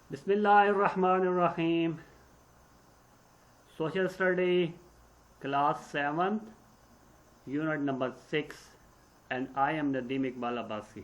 Bismillahirrahmanirrahim. Social Study, Class 7th, Unit number 6, and I am Nadeem Iqbal Abbasi.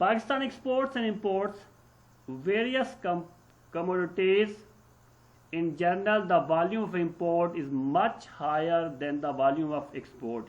Pakistan exports and imports various commodities. In general, the volume of import is much higher than the volume of export.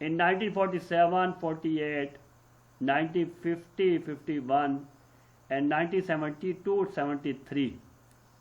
In 1947, 48, 1950, 51 and 1972, 73,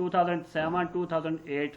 2007 2008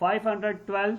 512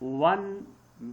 1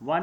1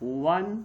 1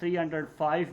305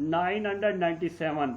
997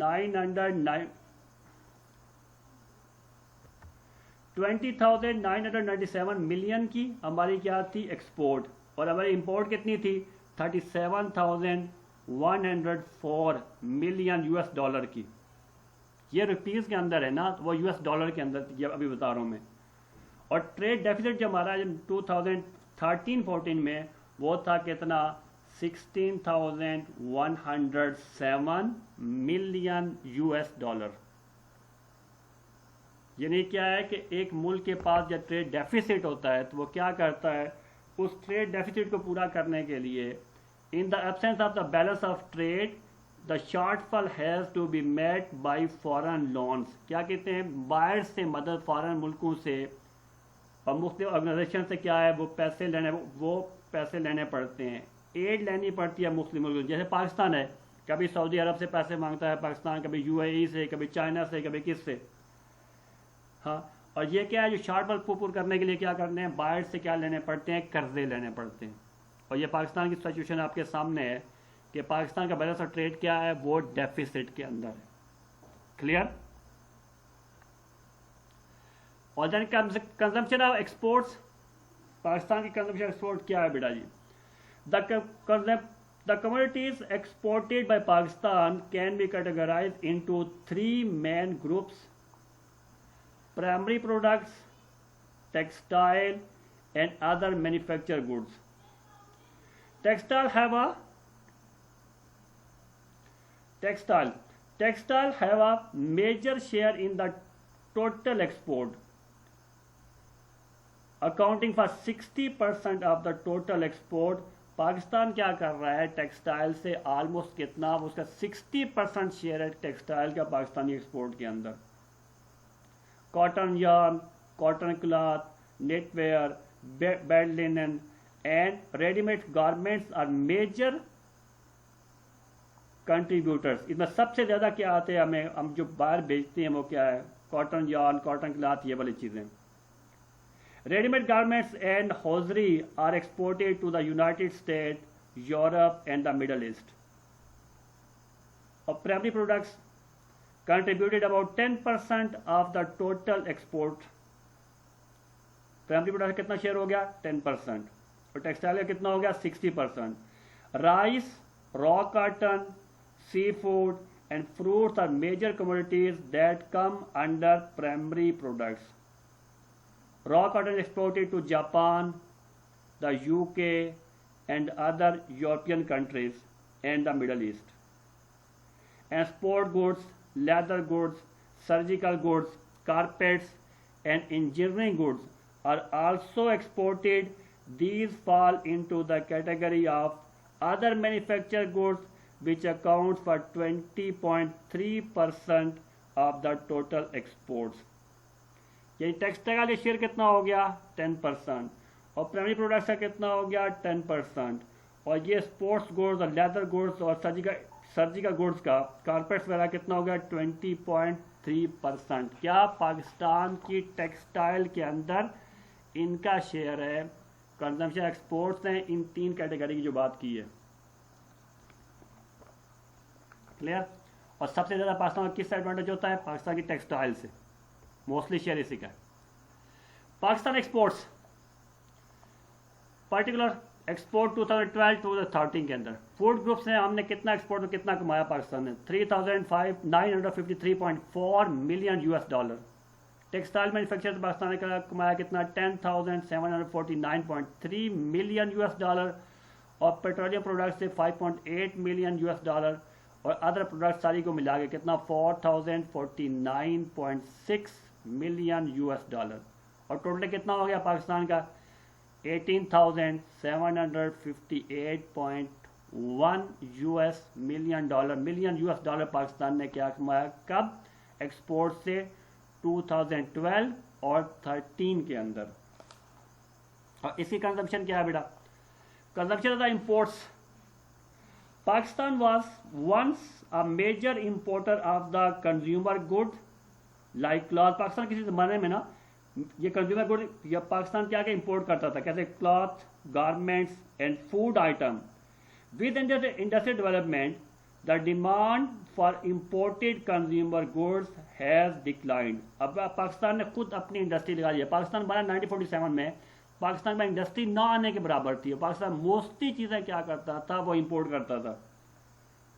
909 20,997 million کی ہماری کیا تھی export, اور ہماری import کتنی تھی 37,104 million U S dollar کی. یہ روپیز کے اندر ہے نا, وہ یو ایس ڈالر کے اندر یہ ابھی بتا رہا ہوں میں. اور ٹریڈ ڈیفیسٹ جو ہمارا 2013-14 میں وہ تھا کتنا 16,107 ملین یو ایس ڈالر. یعنی کیا ہے کہ ایک ملک کے پاس جب ٹریڈ ڈیفیسٹ ہوتا ہے تو وہ کیا کرتا ہے, اس ٹریڈ ڈیفیسٹ کو پورا کرنے کے لیے in the absence of the balance of trade the shortfall has to be met by foreign loans. کیا کہتے ہیں, باہر سے مدد فارن ملکوں سے اور مختلف آرگنائزیشن سے کیا ہے وہ پیسے لینے پڑتے ہیں, ایڈ لینی پڑتی ہے مختلف ملکوں. جیسے پاکستان ہے, کبھی سعودی عرب سے پیسے مانگتا ہے پاکستان, کبھی یو اے ای سے, کبھی چائنا سے, کبھی کس سے. ہاں, اور یہ کیا ہے جو شارٹ فال پور کرنے کے لیے کیا کرنے ہیں, باہر سے کیا لینے پڑتے ہیں, قرضے لینے پڑتے ہیں. اور یہ پاکستان کی سچویشن آپ کے سامنے ہے کہ پاکستان کا بیلنس آف ٹریڈ کیا ہے, وہ ڈیفیسٹ کے اندر ہے. کلیئر. اور دین کنزمپشن آف ایکسپورٹس, پاکستان کی کنزمپشن ایکسپورٹ کیا ہے بیٹا جی. The commodities exported by Pakistan can be categorized into 3 main groups: primary products, textile, and other manufactured goods. Textile have a major share in the total export, accounting for 60% of the total export. Pakistan کیا کر رہا ہے textile سے almost کتنا, اس کا 60% share ہے textile کا Pakistani export کے اندر. Cotton yarn, cotton cloth, knitwear, bed linen and ready made garments are major contributors. اس میں سب سے زیادہ کیا آتے ہیں ہمیں, ہم جو باہر بیچتے ہیں وہ کیا ہے, کاٹن یارن, کاٹن کلاتھ, یہ والی چیزیں. Ready-made garments and hosiery are exported to the United States, Europe, and the Middle East. Primary products contributed about 10% of the total export. Primary products کا کتنا شیئر ہو گیا 10%, اور ٹیکسٹائل کا کتنا ہو گیا 60%. Rice, raw cotton, seafood, and fruits are major commodities that come under primary products. Raw cotton is exported to Japan, the UK, and other European countries and the Middle East. And sport goods, leather goods, surgical goods, carpets, and engineering goods are also exported. These fall into the category of other manufactured goods, which accounts for 20.3% of the total exports. یعنی textile کا share کتنا ہو گیا 10%, اور primary products کا کتنا ہو گیا 10%, اور یہ اسپورٹس گوڈز اور لیدر گوڈز اور سرجیکل گوڈز کا کارپیٹس وغیرہ کتنا ہو گیا 20.3%. کیا پاکستان کی ٹیکسٹائل کے اندر ان کا شیئر ہے, کنزمپشن ایکسپورٹس ہیں ان 3 کیٹیگری کی جو بات کی ہے. کلیئر. اور سب سے زیادہ پاکستان کا کس سے ایڈوانٹیج ہوتا ہے, پاکستان کی ٹیکسٹائل سے موسٹلی شیئر اسی کا ہے. پاکستان ایکسپورٹس پرٹیکولر ایکسپورٹ 2012-2013 کے اندر فوڈ گروپ سے ہم نے کتنا ایکسپورٹ میں کتنا کمایا پاکستان نے 3,953.4 million U S dollar. Textile manufacture Pakistan نے کمایا کتنا 10,749.3 ملین یو ایس ڈالر, اور پیٹرولیم پروڈکٹ سے 5.8 ملین یو ایس ڈالر, اور ادر پروڈکٹ ساری کو ملا کے کتنا 4,049.6 ملین یو ایس ڈالر. اور ٹوٹل کتنا ہو گیا پاکستان کا 18,758.1 million U S dollar Pakistan نے کیا کمایا, کب ایکسپورٹ سے 2012 اور 13 کے اندر. اور اسی کنزمپشن کیا ہے بیٹا, consumption of the imports. Pakistan was once a major importer of the consumer good like cloth. Pakistan کسی زمانے میں نا یہ کنزیومر گڈ یا پاکستان کیا کہ امپورٹ کرتا تھا, کیسے cloth, garments and food item. With industrial development the demand for imported consumer goods has declined. اب پاکستان نے خود اپنی انڈسٹری لگا لی ہے. پاکستان بنا 1947 میں پاکستان میں انڈسٹری نہ آنے کے برابر تھی. پاکستان موسٹلی چیزیں کیا کرتا تھا, وہ امپورٹ کرتا تھا.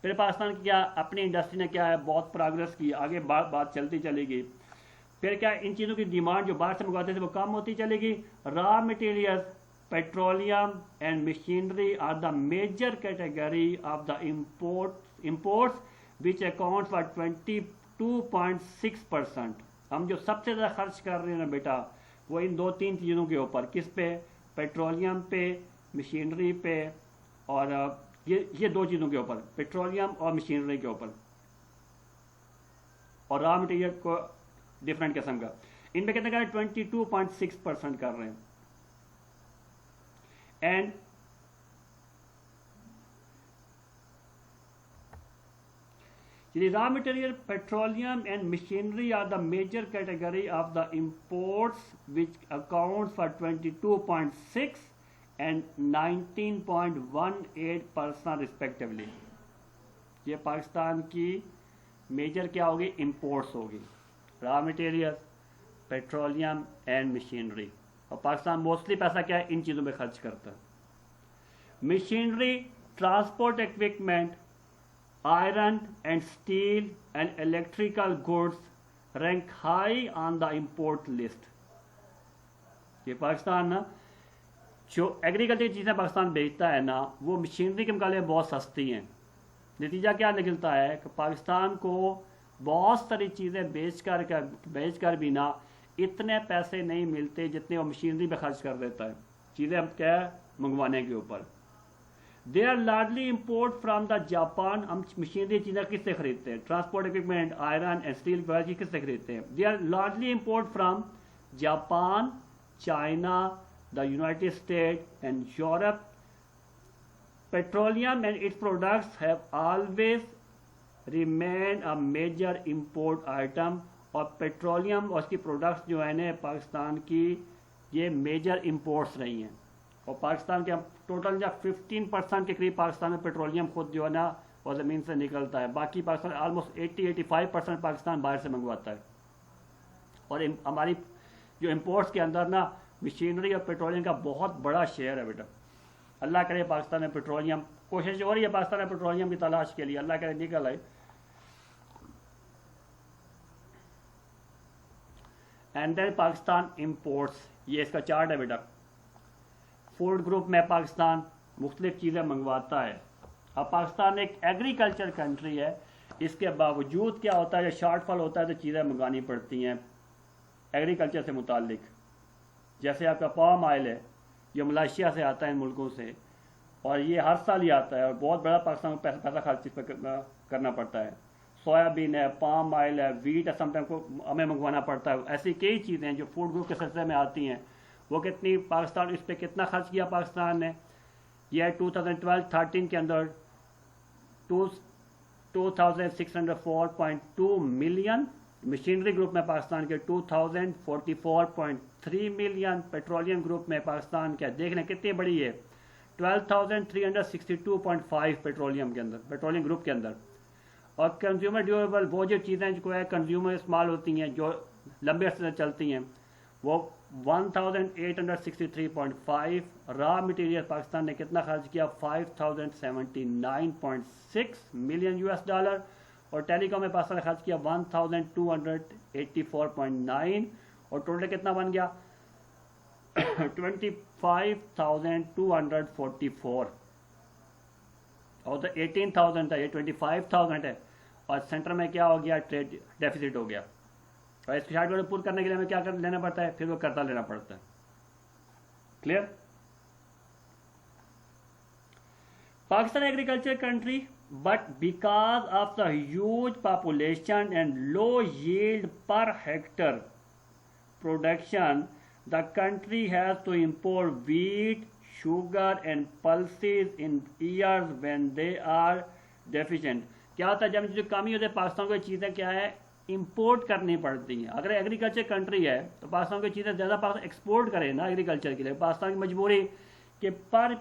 پھر پاکستان کی کیا اپنی انڈسٹری نے کیا ہے بہت پروگرس کی, آگے بات چلتی چلے گی. پھر کیا ان چیزوں کی ڈیمانڈ جو باہر سے منگواتے تھے وہ کم ہوتی چلے گی. Raw materials, petroleum and machinery are the major category of the imports which accounts for 22.6%. ہم جو سب سے زیادہ خرچ کر رہے ہیں نا بیٹا وہ ان 2-3 چیزوں کے اوپر. کس پہ؟ پیٹرولیم پہ, مشینری پہ, اور یہ 2 چیزوں کے اوپر, پیٹرولیم اور مشینری کے اوپر, اور را مٹیریل کو ڈفرینٹ قسم کا. ان پہ کتنے کر رہے ہیں؟ 22.6% کر رہے ہیں. And the raw material, petroleum and machinery are the major category of the imports which accounts for 22.6 and 19.18% respectively. یہ پاکستان کی میجر کیا ہوگی؟ امپورٹس ہوگی. Raw material, petroleum and machinery. اور پاکستان موسٹلی پیسہ کیا ہے ان چیزوں پہ خرچ کرتا ہے. Machinery, transport equipment, iron and steel and electrical goods rank high on the import list. یہ پاکستان نا جو ایگریکلچر کی چیزیں پاکستان بیچتا ہے نا وہ مشینری کے مقابلے بہت سستی ہیں. نتیجہ کیا نکلتا ہے کہ پاکستان کو بہت ساری چیزیں بیچ کر بھی نا اتنے پیسے نہیں ملتے جتنے وہ مشینری پہ خرچ کر دیتا ہے چیزیں ہم کیا منگوانے کے اوپر. They are largely import from the Japan. ہم مشینری چیزیں کس سے خریدتے ہیں؟ Transport equipment, iron and steel وغیرہ کس سے خریدتے ہیں؟ They are largely import from Japan, China, the United State and Europe. Petroleum and its products have always remain a major import item. اور پیٹرولیم اور اس کی پروڈکٹس جو ہیں نا پاکستان کی یہ میجر امپورٹس رہی ہیں. اور پاکستان کے ٹوٹل جب 15% کے قریب پاکستان میں پیٹرولیم خود جو ہے نا وہ زمین سے نکلتا ہے. باقی پاکستان آلموسٹ 80-85% پاکستان باہر سے منگواتا ہے. اور ہماری جو امپورٹس کے اندر نا مشینری اور پیٹرولیم کا بہت بڑا شیئر ہے بیٹا. اللہ کرے پاکستان میں پیٹرولیم, کوشش ہو رہی ہے پاکستان میں پیٹرولیم کی تلاش کے لیے, اللہ کرے نکل آئے. اینڈ دین پاکستان امپورٹس, یہ اس کا چارٹ ہے بیٹا. فوڈ گروپ میں پاکستان مختلف چیزیں منگواتا ہے. اب پاکستان ایک ایگریکلچر کنٹری ہے, اس کے باوجود کیا ہوتا ہے جو شارٹ فال ہوتا ہے تو چیزیں منگانی پڑتی ہیں ایگریکلچر سے متعلق. جیسے آپ کا پام آئل ہے جو ملائیشیا سے آتا ہے ان ملکوں سے, اور یہ ہر سال ہی آتا ہے اور بہت بڑا پاکستان کو پیسہ خرچ اس پہ کرنا پڑتا ہے. سویابین ہے, پام آئل ہے, ویٹ ہے, سم ٹائم کو ہمیں منگوانا پڑتا ہے. ایسی کئی چیزیں ہیں جو فوڈ گروپ کے سلسلے میں آتی ہیں. وہ کتنی پاکستان اس پہ کتنا خرچ کیا پاکستان نے؟ یہ 2012-13 کے اندر 2604.2 ملین. مشینری گروپ میں پاکستان کے 2044.3 ملین. پیٹرولیم گروپ میں پاکستان کے دیکھ لیں کتنی بڑی ہے 12,362.5 پیٹرولیم کے اندر, پیٹرولیم گروپ کے اندر. اور کنزیومر ڈیوریبل وہ جو چیزیں جو ہے کنزیومر استعمال ہوتی ہیں جو لمبے عرصے سے چلتی ہیں وہ 1,863.5. را مٹیریل پاکستان نے کتنا خرچ کیا؟ 5,079.6 ملین US ڈالر. اور ٹیلی کام میں پاکستان نے خرچ کیا 1,284.9. اور ٹوٹل کتنا بن گیا 25,244. اور تو 18,000 ہے, یہ 25,000 ہے. اور سینٹر میں کیا ہو گیا؟ ٹریڈ ڈیفیسٹ ہو گیا. اور اس شارٹ کو پور کرنے کے لیے ہمیں کیا لینا پڑتا ہے؟ پھر وہ کرتا لینا پڑتا ہے. Clear? Pakistan agriculture country, but because of the huge population and low yield per hectare production, the country has to import wheat, sugar and pulses in years when they are deficient. کیا ہوتا ہے جب جو کمی ہوتی ہے پاکستان کو چیزیں کیا ہے امپورٹ کرنی پڑتی ہیں. اگر ایگریکلچر کنٹری ہے تو پاکستان کی چیزیں زیادہ ایکسپورٹ کرے نا ایگریکلچر کے لیے. پاکستان کی مجبوری کہ پر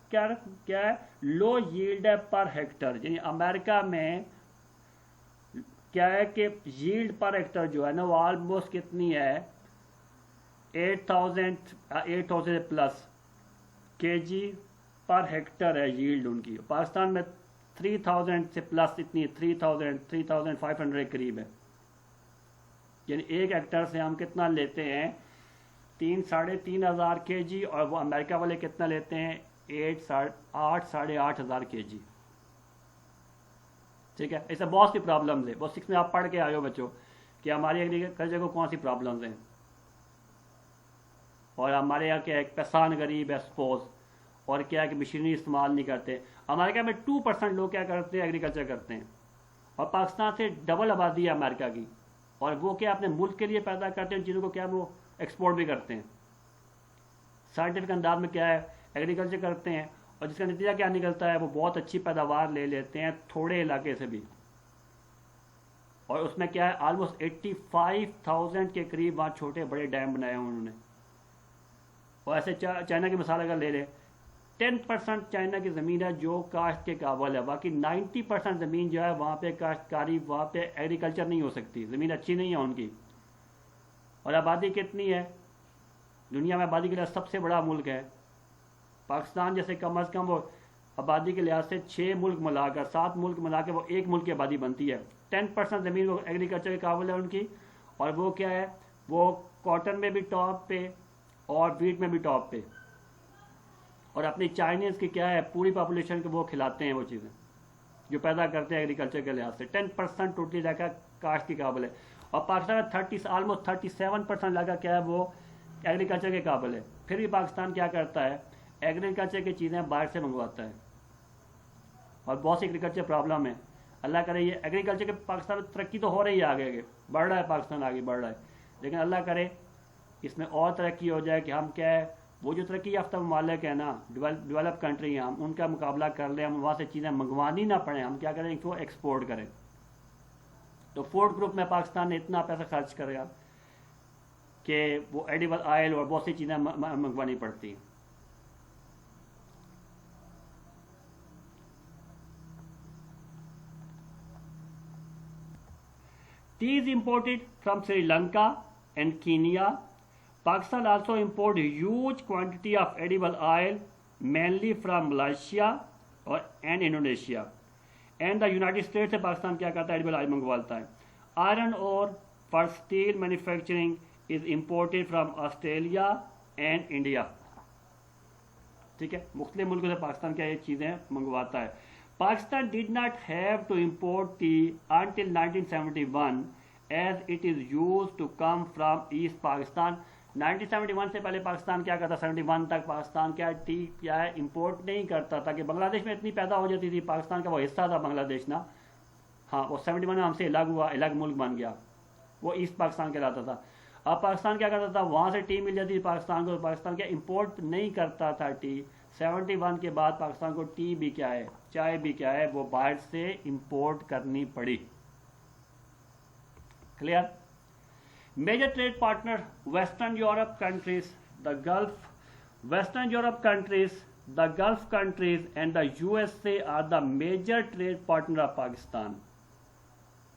کیا ہے لو ییلڈ ہے پر ہیکٹر، یعنی امریکہ میں کیا ہے کہ ییلڈ پر ہیکٹر جو ہے نا وہ آلموسٹ کتنی ہے 8,000 پلس کے جی پر ہیکٹر ہے ییلڈ ان کی. پاکستان میں 3,000 سے پلس اتنی 3,500 قریب ہے. یعنی ایک ہیکٹر سے ہم کتنا لیتے ہیں 3,500 کے جی، اور وہ امریکہ والے کتنا لیتے ہیں 8,500 کے جی. ٹھیک ہے، ایسے بہت سی پرابلمز ہیں. وہ 6 میں آپ پڑھ کے آئے ہو بچوں کہ ہماری ایگریکلچر کو کون سی پرابلمز ہیں، اور ہمارے یہاں کیا ہے کسان غریب ہے سپوز، اور کیا ہے کہ مشینری استعمال نہیں کرتے. امریکہ میں 2% لوگ کیا کرتے ہیں ایگریکلچر کرتے ہیں، اور پاکستان سے ڈبل آبادی ہے امریکہ کی، اور وہ کیا اپنے ملک کے لیے پیدا کرتے ہیں چیزوں کو کیا وہ ایکسپورٹ بھی کرتے ہیں. سائنٹیفک انداز میں کیا ہے ایگریکلچر کرتے ہیں، اور جس کا نتیجہ کیا نکلتا ہے وہ بہت اچھی پیداوار لے لیتے ہیں تھوڑے علاقے سے بھی. اور اس میں کیا ہے آلموسٹ 85,000 کے قریب وہاں چھوٹے بڑے ڈیم بنائے ہیں انہوں نے. اور ایسے چائنا کی مثال اگر لے لیں 10% چائنا کی زمین ہے جو کاشت کے قابل ہے، باقی 90% زمین جو ہے وہاں پہ کاشتکاری، وہاں پہ ایگریکلچر نہیں ہو سکتی، زمین اچھی نہیں ہے ان کی. اور آبادی کتنی ہے، دنیا میں آبادی کے لحاظ سب سے بڑا ملک ہے. پاکستان جیسے کم از کم وہ آبادی کے لحاظ سے 6 ملک ملا کر 7 ملک ملا کے وہ ایک ملک کی آبادی بنتی ہے. 10% زمین وہ ایگریکلچر کے قابل ہے ان کی، اور وہ کیا ہے وہ کاٹن میں بھی ٹاپ پہ اور ویٹ میں بھی ٹاپ پہ. اور اپنی چائنیز کی کیا ہے پوری پاپولیشن کو وہ کھلاتے ہیں وہ چیزیں جو پیدا کرتے ہیں ایگریکلچر کے لحاظ سے. 10% ٹوٹلی علاقہ کاشت کے قابل ہے، اور پاکستان میں آلموسٹ 37% علاقہ کیا ہے وہ ایگریکلچر کے قابل ہے. پھر بھی پاکستان کیا کرتا ہے ایگریکلچر کی چیزیں باہر سے منگواتا ہے، اور بہت سی ایگریکلچر پرابلم ہے. اللہ کرے یہ ایگریکلچر کے پاکستان میں ترقی تو ہو رہی ہے، آگے بڑھ رہا ہے پاکستان، آگے بڑھ رہا ہے، لیکن اللہ کرے اس میں اور ترقی ہو جائے کہ ہم کیا ہے وہ جو ترقی یافتہ ممالک ہیں نا ڈیولپ کنٹری ہیں، ہم ان کا مقابلہ کر لیں، ہم وہاں سے چیزیں منگوانی نہ پڑیں، ہم کیا کریں وہ ایکسپورٹ کریں. تو فوڈ گروپ میں پاکستان نے اتنا پیسہ خرچ کرے گا کہ وہ ایڈیبل آئل اور بہت سی چیزیں منگوانی پڑتی ہیں. Tea is imported from Sri Lanka and Kenya. Pakistan also import huge quantity of edible oil, mainly from Malaysia and Indonesia. And the United States سے پاکستان کیا کرتا ہے ایڈیبل آئل منگواتا ہے. Iron ore for steel manufacturing is imported from Australia and India. ٹھیک ہے، مختلف ملکوں سے پاکستان کیا یہ چیزیں منگواتا ہے. Pakistan did not have to import tea until 1971 as it is used to come from East Pakistan. 1971 سے پہلے پاکستان کیا کرتا 71 تک پاکستان کیا ٹی کیا ہے امپورٹ نہیں کرتا تھا، کہ بنگلہ دیش میں اتنی پیدا ہو جاتی تھی، پاکستان کا وہ حصہ تھا بنگلہ دیش نا، ہاں وہ 71 میں ہم سے الگ ہوا، الگ ملک بن گیا، وہ ایسٹ پاکستان کہلاتا تھا. اب پاکستان کیا کرتا تھا وہاں سے ٹی مل جاتی تھی پاکستان کو، پاکستان کیا امپورٹ نہیں کرتا تھا ٹی. 71 کے بعد پاکستان کو ٹی بھی کیا ہے چائے بھی کیا ہے وہ باہر سے امپورٹ کرنی پڑی. Clear. Major trade partner western Europe countries, the Gulf western Europe countries, the Gulf countries and the USA are the major trade partner of Pakistan.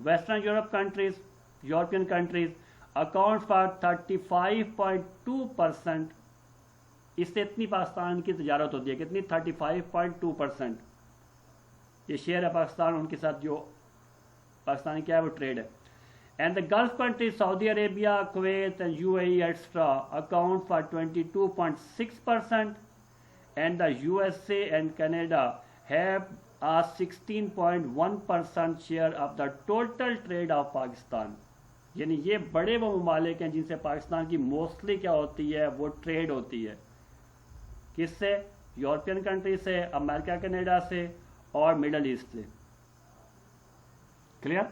Western Europe countries, European countries account for 35.2%. اس سے اتنی پاکستان کی تجارت ہوتی ہے کتنی 35.2%. یہ share ہے پاکستان ان کے ساتھ جو پاکستانی کیا ہے وہ ٹریڈ ہے. And the Gulf countries Saudi Arabia, Kuwait and UAE etcetera account for 22.6%. And the USA and Canada have a 16.1% share of the total trade of Pakistan. یعنی یہ بڑے وہ ممالک ہیں جن سے پاکستان کی موسٹلی کیا ہوتی ہے وہ ٹریڈ ہوتی ہے. کس سے؟ یورپین کنٹری سے، امریکہ کینیڈا سے اور مڈل ایسٹ سے. کلیئر.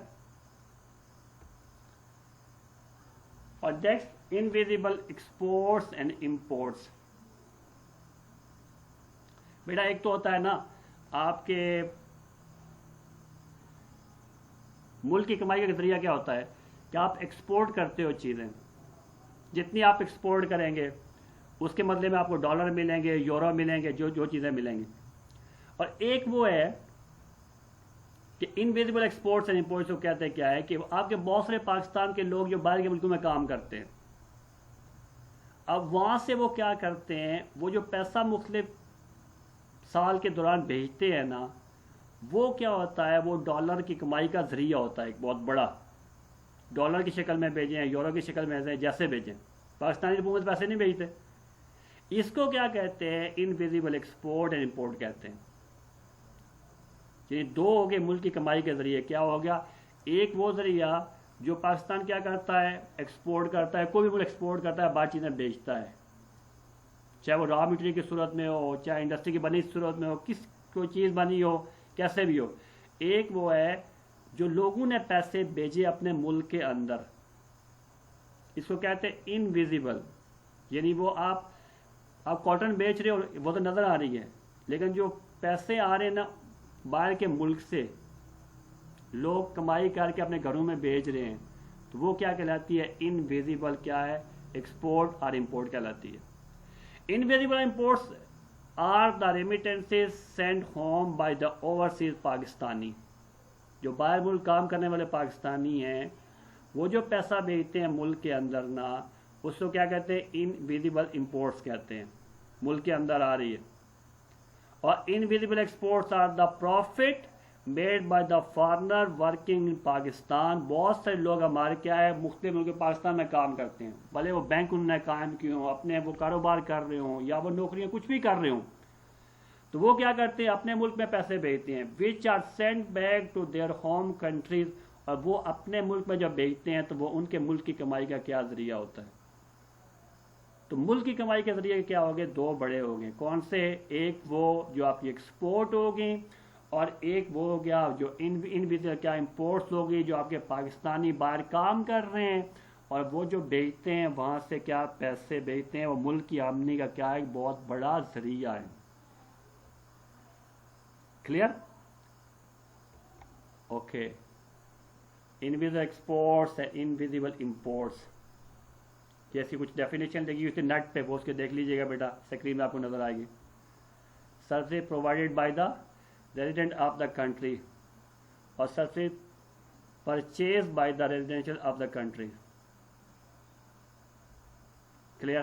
اور next invisible exports and imports. بیٹا ایک تو ہوتا ہے نا آپ کے ملک کی کمائی کا ذریعہ کیا ہوتا ہے کہ آپ ایکسپورٹ کرتے ہو چیزیں، جتنی آپ ایکسپورٹ کریں گے اس کے بدلے میں آپ کو ڈالر ملیں گے, یورو ملیں گے, جو چیزیں ملیں گی. اور ایک وہ ہے کہ انویزیبل ایکسپورٹس اینڈ امپورٹس کو کہتے ہیں کیا ہے کہ آپ کے بہت سارے پاکستان کے لوگ جو باہر کے ملکوں میں کام کرتے ہیں, اب وہاں سے وہ کیا کرتے ہیں, وہ جو پیسہ مختلف سال کے دوران بھیجتے ہیں نا, وہ کیا ہوتا ہے, وہ ڈالر کی کمائی کا ذریعہ ہوتا ہے ایک بہت بڑا. ڈالر کی شکل میں بھیجیں, یورو کی شکل میں جیسے بھیجیں, پاکستانی حکومت پیسے نہیں بھیجتے. اس کو کیا کہتے ہیں, انویزیبل ایکسپورٹ اینڈ امپورٹ کہتے ہیں. یعنی دو ہو گئے ملک کی کمائی کے ذریعے. کیا ہو گیا, ایک وہ ذریعہ جو پاکستان کیا کرتا ہے, ایکسپورٹ کرتا ہے, کوئی بھی ملک ایکسپورٹ کرتا ہے, بعض چیزیں بیچتا ہے, چاہے وہ را مٹیریل کی صورت میں ہو, چاہے انڈسٹری کی بنی صورت میں ہو, کس کوئی چیز بنی ہو, کیسے بھی ہو. ایک وہ ہے جو لوگوں نے پیسے بھیجے اپنے ملک کے اندر, اس کو کہتے ہیں انویزیبل. یعنی وہ آپ کاٹن بیچ رہے ہو, وہ تو نظر آ رہی ہے, لیکن جو پیسے آ رہے ہیں نا باہر کے ملک سے, لوگ کمائی کر کے اپنے گھروں میں بھیج رہے ہیں, تو وہ کیا کہلاتی ہے, انویزیبل کیا ہے, ایکسپورٹ اور امپورٹ کہلاتی ہے. Invisible imports are the remittances send home by the overseas Pakistani. جو باہر ملک کام کرنے والے پاکستانی ہیں, وہ جو پیسہ بھیجتے ہیں ملک کے اندر نا, اس کو کیا کہتے ہیں, انویزیبل امپورٹس کہتے ہیں, ملک کے اندر آ رہی ہے. اور invisible exports are the profit made by the foreigner working in Pakistan. بہت سارے لوگ ہمارے کیا ہے, مختلف ملک پاکستان میں کام کرتے ہیں, بھلے وہ بینک انہوں نے قائم کیے ہوں, اپنے وہ کاروبار کر رہے ہوں, یا وہ نوکریاں کچھ بھی کر رہے ہوں, تو وہ کیا کرتے ہیں, اپنے ملک میں پیسے بھیجتے ہیں, which are sent back to their home countries. اور وہ اپنے ملک میں جب بھیجتے ہیں تو وہ ان کے ملک کی کمائی کا کیا ذریعہ ہوتا ہے. تو ملک کی کمائی کے ذریعے کیا ہوگے, دو بڑے ہو گئے. کون سے, ایک وہ جو آپ کی ایکسپورٹ ہوگی, اور ایک وہ ہو گیا جو انویزیبل کیا امپورٹس ہوگی, جو آپ کے پاکستانی باہر کام کر رہے ہیں, اور وہ جو بیچتے ہیں وہاں سے کیا پیسے بیچتے ہیں, وہ ملک کی آمدنی کا کیا ایک بہت بڑا ذریعہ ہے. کلیئر؟ اوکے. انویزیبل ایکسپورٹس ہے, انویزیبل امپورٹس, جیسی کچھ ڈیفینیشن لگی ہوئی تھی نیٹ پہ, وہ اس کے دیکھ لیجیے گا بیٹا, اسکرین میں آپ کو نظر آئے گی. Service provided by the resident of the country, اور service purchase by the residential of the country. Clear?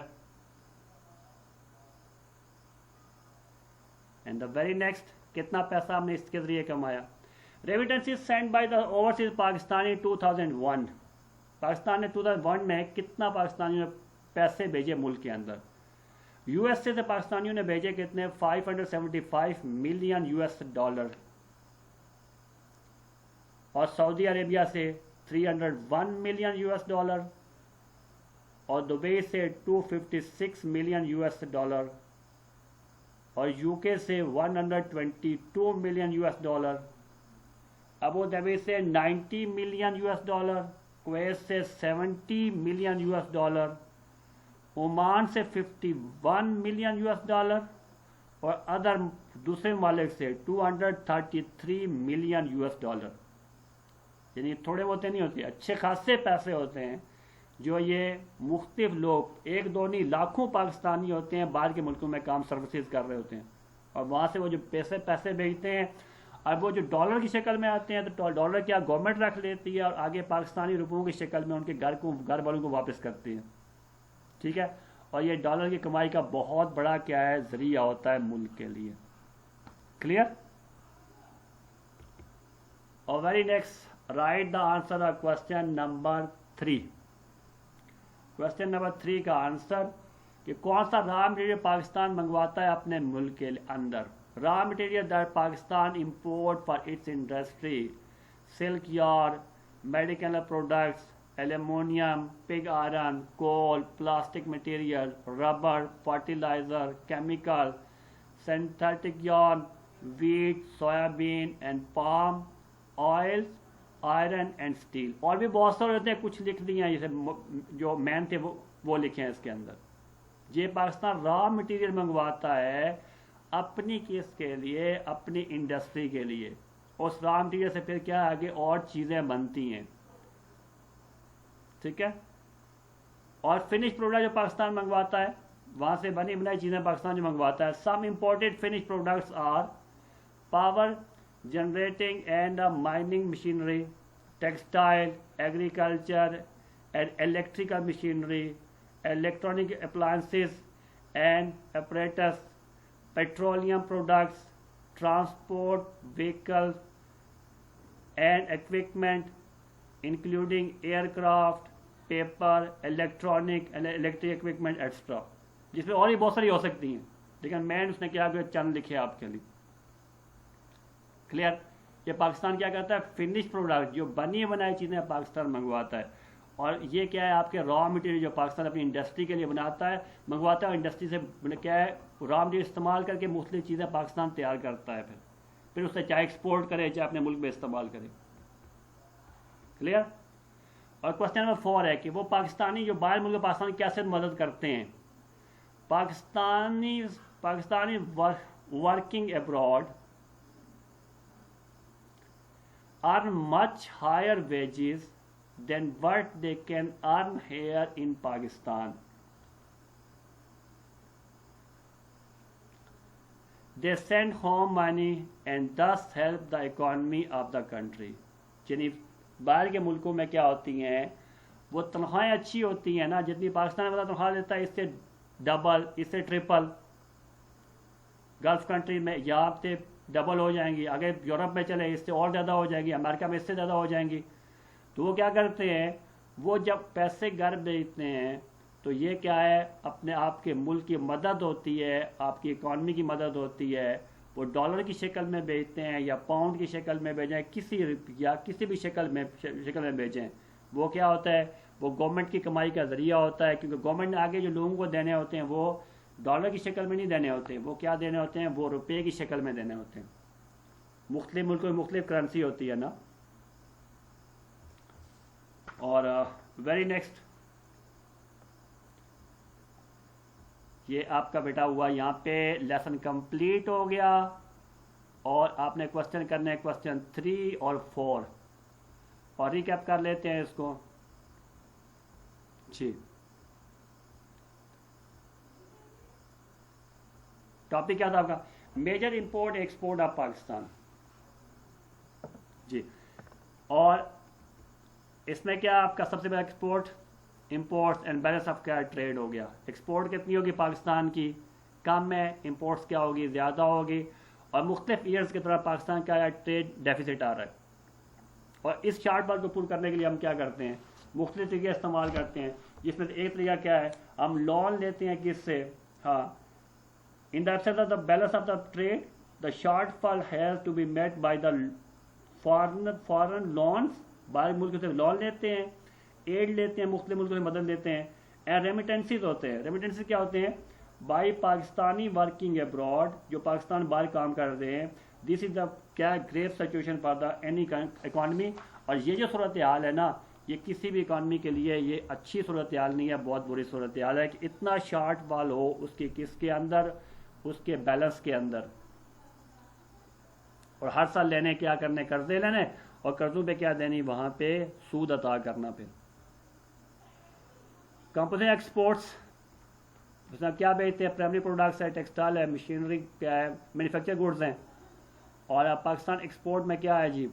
And the very next, کتنا پیسہ ہم نے اس کے ذریعے کمایا. Remittances sent by the overseas Pakistani 2001. Pakistan نے 2001 میں کتنا پاکستانیوں نے پیسے بھیجے ملک کے اندر. یو ایس سے پاکستانیوں نے بھیجے کتنے, 575 ملین یو ایس ڈالر, اور سعودی عربیہ سے 301 ملین یو ایس ڈالر, اور دبئی سے 256 ملین یو ایس ڈالر, اور یو کے سے 122 million U S dollar, Abu Dhabi سے 90 million U S dollar, Kuwait سے 70 million U S dollar, Oman سے 51 ملین یو ایس ڈالر, اور ادر دوسرے ممالک سے 233 ملین یو ایس ڈالر. یعنی تھوڑے بہتے نہیں ہوتے, اچھے خاصے پیسے ہوتے ہیں جو یہ مختلف لوگ, ایک دو نہیں لاکھوں پاکستانی ہوتے ہیں باہر کے ملکوں میں کام سروسز کر رہے ہوتے ہیں, اور وہاں سے وہ جو پیسے بھیجتے ہیں, اب وہ جو ڈالر کی شکل میں آتے ہیں تو ڈالر کیا گورنمنٹ رکھ لیتی ہے, اور آگے پاکستانی روپوں کی شکل میں ان کے گھر والوں کو واپس کرتی ہے. ٹھیک ہے, اور یہ ڈالر کی کمائی کا بہت بڑا کیا ہے, ذریعہ ہوتا ہے ملک کے لیے. کلیئر؟ اور very next, right the answer of question number 3. Question number 3 کا آنسر کہ کون سا را مٹیریل پاکستان منگواتا ہے اپنے ملک کے اندر. Raw material that Pakistan import for its industry, silk yarn, medical products, aluminium, pig iron, coal, plastic material, rubber, fertiliser, chemical, synthetic yarn, wheat, soya bean and palm oil, iron and steel. اور بھی بہت سارے ہوتے ہیں, کچھ لکھ دیے ہیں جیسے جو مین تھے وہ لکھے ہیں اس کے اندر. یہ پاکستان را مٹیریل منگواتا ہے اپنی کس کے لیے, اپنی انڈسٹری کے لیے. اس را مٹیریل سے پھر کیا آگے اور چیزیں بنتی ہیں. ٹھیک ہے, اور فنش پروڈکٹ جو پاکستان منگواتا ہے وہاں سے بنی بنائی چیزیں پاکستان جو منگواتا ہے. Some imported finish products are power generating and mining machinery, textile, agriculture and electrical machinery, electronic appliances and apparatus, petroleum products, transport vehicles and equipment including aircraft, paper, electronic and electric equipment etc. جس میں اور بھی بہت ساری ہو سکتی ہیں, لیکن مین اس نے کیا کہ چند لکھے آپ کے لیے. کلیئر. یہ پاکستان کیا کرتا ہے, فنش پروڈکٹ جو بنی بنائی چیزیں پاکستان منگواتا ہے, اور یہ کیا ہے آپ کے را مٹیریل جو پاکستان اپنی انڈسٹری کے لیے بناتا ہے منگواتا ہے, اور انڈسٹری سے کیا ہے را مٹیریل استعمال کر کے مختلف چیزیں پاکستان تیار کرتا ہے, پھر اسے چاہے ایکسپورٹ کرے چاہے اپنے ملک میں استعمال کرے. کلیئر. اور کوشچن نمبر 4 ہے کہ وہ پاکستانی جو باہر ملک پاکستان کی کیسے مدد کرتے ہیں. Pakistani working abroad earn much higher wages than what they can earn here in Pakistan. They send home money and thus help the economy of the country. یعنی باہر کے ملکوں میں کیا ہوتی ہیں, وہ تنخواہیں اچھی ہوتی ہیں نا, جتنی پاکستان میں تنخواہ لیتا ہے اس سے ڈبل, اس سے ٹرپل. گلف کنٹری میں یہاں سے ڈبل ہو جائیں گی, اگر یورپ میں چلے اس سے اور زیادہ ہو جائیں گی, امریکہ میں اس سے زیادہ ہو جائیں گی. تو وہ کیا کرتے ہیں, وہ جب پیسے گھر بھیجتے ہیں تو یہ کیا ہے اپنے آپ کے ملک کی مدد ہوتی ہے, آپ کی اکانومی کی مدد ہوتی ہے. وہ ڈالر کی شکل میں بھیجتے ہیں یا پاؤنڈ کی شکل میں بھیجیں, کسی بھی شکل میں بھیجیں. وہ کیا ہوتا ہے, وہ گورنمنٹ کی کمائی کا ذریعہ ہوتا ہے, کیونکہ گورنمنٹ نے آگے جو لوگوں کو دینے ہوتے ہیں وہ ڈالر کی شکل میں نہیں دینے ہوتے, وہ کیا دینے ہوتے ہیں, وہ روپے کی شکل میں دینے ہوتے ہیں. مختلف ملکوں میں مختلف کرنسی ہوتی ہے نا. اور ویری نیکسٹ, یہ آپ کا بیٹا ہوا یہاں پہ لیسن کمپلیٹ ہو گیا, اور آپ نے کوشچن کرنے ہیں کوشچن 3 اور 4, اور ریکیپ کر لیتے ہیں اس کو. جی ٹاپک کیا تھا آپ کا, major import export of Pakistan. جی, اور اس میں کیا آپ کا سب سے بڑا export imports and balance of cash trade ہو گیا. ایکسپورٹ کتنی ہوگی پاکستان کی, کم ہے, امپورٹس کیا ہوگی, زیادہ ہوگی, اور مختلف ایئرز کی طرح پاکستان کا ٹریڈ ڈیفیسٹ آ رہا ہے. اور اس چارٹ بار کو پورا کرنے کے لیے ہم کیا کرتے ہیں, مختلف طریقے استعمال کرتے ہیں, جس میں سے ایک طریقہ کیا ہے, ہم لون لیتے ہیں کس سے, ہاں, in the absence of the balance of the trade, the shortfall has to be met by the foreign loans. باہر ملک سے لون لیتے ہیں, ایڈ لیتے ہیں, مختلف ملکوں سے مدد لیتے ہیں, اینڈ ریمیٹنسز ہوتے ہیں. ریمیٹنسز کیا ہوتے ہیں, بائی پاکستانی ورکنگ ابراڈ, جو پاکستان باہر کام کر رہے ہیں. دس از دا کیا گریو situation for the any economy. اور یہ جو صورتحال ہے نا, یہ کسی بھی اکانومی کے لیے یہ اچھی صورتحال نہیں ہے, بہت بری صورتحال ہے کہ اتنا شارٹ فال ہو اس کی کس کے اندر, اس کے بیلنس کے اندر. اور ہر سال لینے کیا کرنے, قرضے لینے, اور قرضوں پہ کیا دینی, وہاں پہ سود عطا کرنا. پھر کمپنی ایکسپورٹس, اس میں کیا بیچتے ہیں, پرائمری پروڈکٹس ہے, ٹیکسٹائل ہے, مشینری کیا ہے, مینوفیکچر گوڈز ہیں. اور پاکستان ایکسپورٹ میں کیا ہے جی,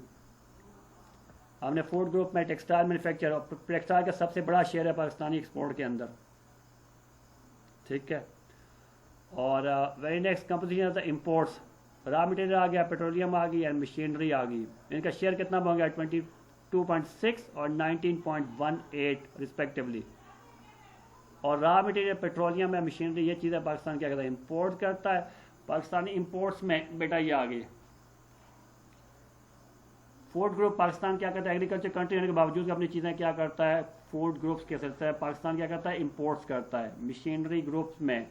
ہم نے فوڈ گروپ میں ٹیکسٹائل مینوفیکچر, اور ٹیکسٹائل کا سب سے بڑا شیئر ہے پاکستانی ایکسپورٹ کے اندر. ٹھیک ہے. اور very next composition of the imports, raw material آ گیا, پیٹرولیم آ گئی, اینڈ مشینری آ گئی. ان کا شیئر کتنا بن گیا, 22.6 اور 19.18 رسپیکٹیولی. اور را مٹیریل, پیٹرولیم ہے, مشینری, یہ چیزیں پاکستان کیا کرتا ہے, امپورٹ کرتا ہے. پاکستانی امپورٹس میں بیٹا یہ آ گئی. فوڈ گروپ, پاکستان کیا کرتا ہے, ایگریکلچر کنٹری ہونے کے باوجود اپنی چیزیں کیا کرتا ہے, فوڈ گروپس کے سلسلے پاکستان کیا کرتا ہے, امپورٹس کرتا ہے. مشینری گروپس میں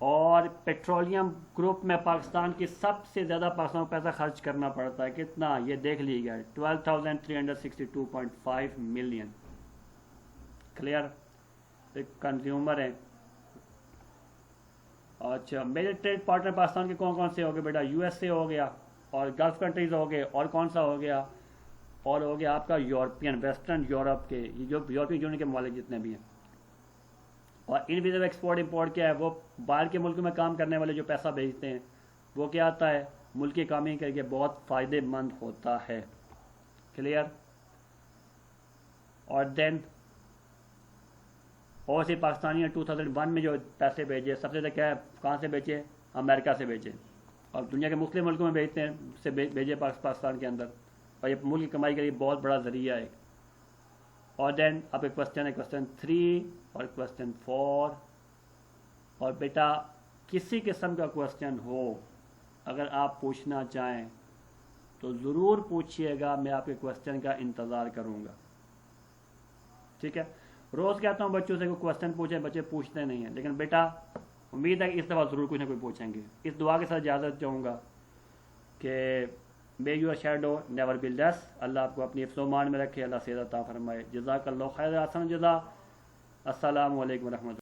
اور پیٹرولیم گروپ میں پاکستان کی سب سے زیادہ پاکستان کو پیسہ خرچ کرنا پڑتا ہے. کتنا, یہ دیکھ لیجیے گا, 12,362.5 ملین. کلیئر. کنزیومر ہیں. اچھا, میجر ٹریڈ پارٹنر پاکستان کے کون کون سے ہو گئے بیٹا, یو ایس اے ہو گیا, اور گلف کنٹریز ہو گئے, اور کون سا ہو گیا, اور ہو گیا آپ کا یورپین, ویسٹرن یورپ کے, جو یورپین یونین کے ممالک جتنے بھی ہیں. اور انویزیبل ایکسپورٹ امپورٹ کیا ہے؟ وہ باہر کے ملک میں کام کرنے والے جو پیسہ بھیجتے ہیں وہ کیا آتا ہے؟ ملک کی کامی کر کے بہت فائدے مند ہوتا ہے. کلیئر؟ اور دین اور سی پاکستانی 2001 میں جو پیسے بھیجے سب سے زیادہ کیا ہے؟ کہاں سے بھیجے؟ امریکہ سے بھیجے. اور دنیا کے مختلف ملکوں میں بھیجتے ہیں سے بھیجے پاکستان کے اندر. اور یہ ملک کی کمائی کے لیے بہت بڑا ذریعہ ہے. اور دین اب ایک کوشچن ہے کوشچن 3 اور کوشچن 4. اور بیٹا کسی قسم کا کوشچن ہو اگر آپ پوچھنا چاہیں تو ضرور پوچھیے گا, میں آپ کے کوشچن کا انتظار کروں گا. ٹھیک ہے؟ روز کہتا ہوں بچوں سے کوئی کوشچن پوچھیں, بچے پوچھتے نہیں ہیں, لیکن بیٹا امید ہے کہ اس دفعہ ضرور کچھ نہ کوئی پوچھیں گے. اس دعا کے ساتھ اجازت چاہوں گا کہ may your shadow never be less. اللہ آپ کو اپنی حفظ و امان میں رکھے, اللہ صحت عطا فرمائے. جزاک اللہ خیر, احسن جزا. السلام علیکم ورحمۃ اللہ.